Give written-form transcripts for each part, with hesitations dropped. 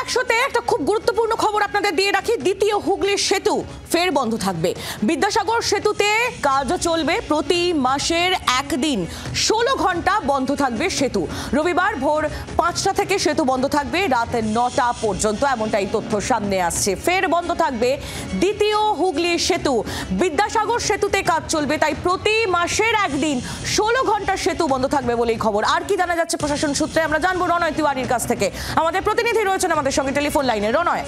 একশোতে একটা খুব গুরুত্বপূর্ণ খবর আপনাদের দিয়ে রাখি। দ্বিতীয় হুগলি সেতু ফের বন্ধ থাকবে। বিদ্যাসাগর সেতুতে কাজও চলবে প্রতি মাসের একদিন, 16 ঘন্টা বন্ধ থাকবে সেতু। রবিবার ভোর 5টা থেকে সেতু বন্ধ থাকবে রাত 9টা পর্যন্ত, এমনটাই তথ্য সামনে আসছে। ফের বন্ধ থাকবে দ্বিতীয় হুগলি সেতু। বিদ্যাসাগর সেতুতে কাজ চলবে, তাই প্রতি মাসের একদিন 16 ঘন্টা সেতু বন্ধ থাকবে বলেই খবর। আর কি জানা যাচ্ছে প্রশাসন সূত্রে আমরা জানবো রণয় তিওয়ারির কাছ থেকে। আমাদের প্রতিনিধি রয়েছেন আমাদের সঙ্গে টেলিফোন লাইনে। রণয়,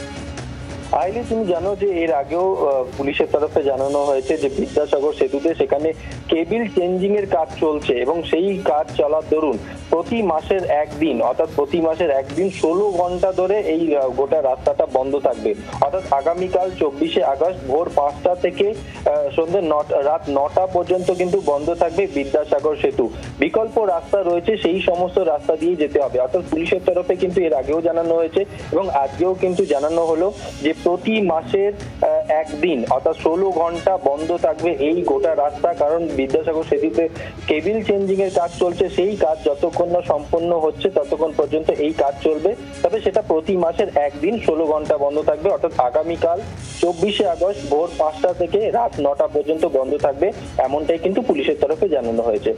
আইলি, তুমি জানো যে এর আগেও পুলিশের তরফে জানানো হয়েছে যে বিদ্যাসাগর সেতুতে সেখানে কেবিল চেঞ্জিং এর কাজ চলছে এবং সেই কাজ চলার দরুন প্রতি মাসের একদিন, অর্থাৎ প্রতি মাসের একদিন 16 ঘন্টা ধরে এই গোটা রাস্তাটা বন্ধ থাকবে। অর্থাৎ আগামীকাল 24শে আগস্ট ভোর 5টা থেকে সন্ধ্যে রাত 9টা পর্যন্ত কিন্তু বন্ধ থাকবে বিদ্যাসাগর সেতু। বিকল্প রাস্তা রয়েছে, সেই সমস্ত রাস্তা দিয়ে যেতে হবে। অর্থাৎ পুলিশের তরফে কিন্তু এর আগেও জানানো হয়েছে এবং আজকেও কিন্তু জানানো হলো যে প্রতি মাসের একদিন অর্থাৎ 16 ঘন্টা বন্ধ থাকবে এই গোটা রাস্তা। কারণ বিদ্যাসাগর সেতুতে কেবিল চেঞ্জিং এর কাজ চলছে, সেই কাজ যতক্ষণ না সম্পন্ন হচ্ছে ততক্ষণ পর্যন্ত এই কাজ চলবে। তবে সেটা প্রতি মাসের একদিন 16 ঘন্টা বন্ধ থাকবে। অর্থাৎ আগামীকাল 24শে আগস্ট ভোর 5টা থেকে রাত 9টা পর্যন্ত বন্ধ থাকবে, এমনটাই কিন্তু পুলিশের তরফে জানানো হয়েছে।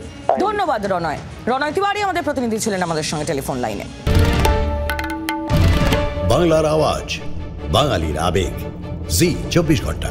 ধন্যবাদ রণয়। রণয় তিওয়ারি আমাদের প্রতিনিধি ছিলেন আমাদের সঙ্গে টেলিফোন লাইনে। বাংলার আওয়াজ, বাঙালির আবেগ, জি 24 ঘন্টা।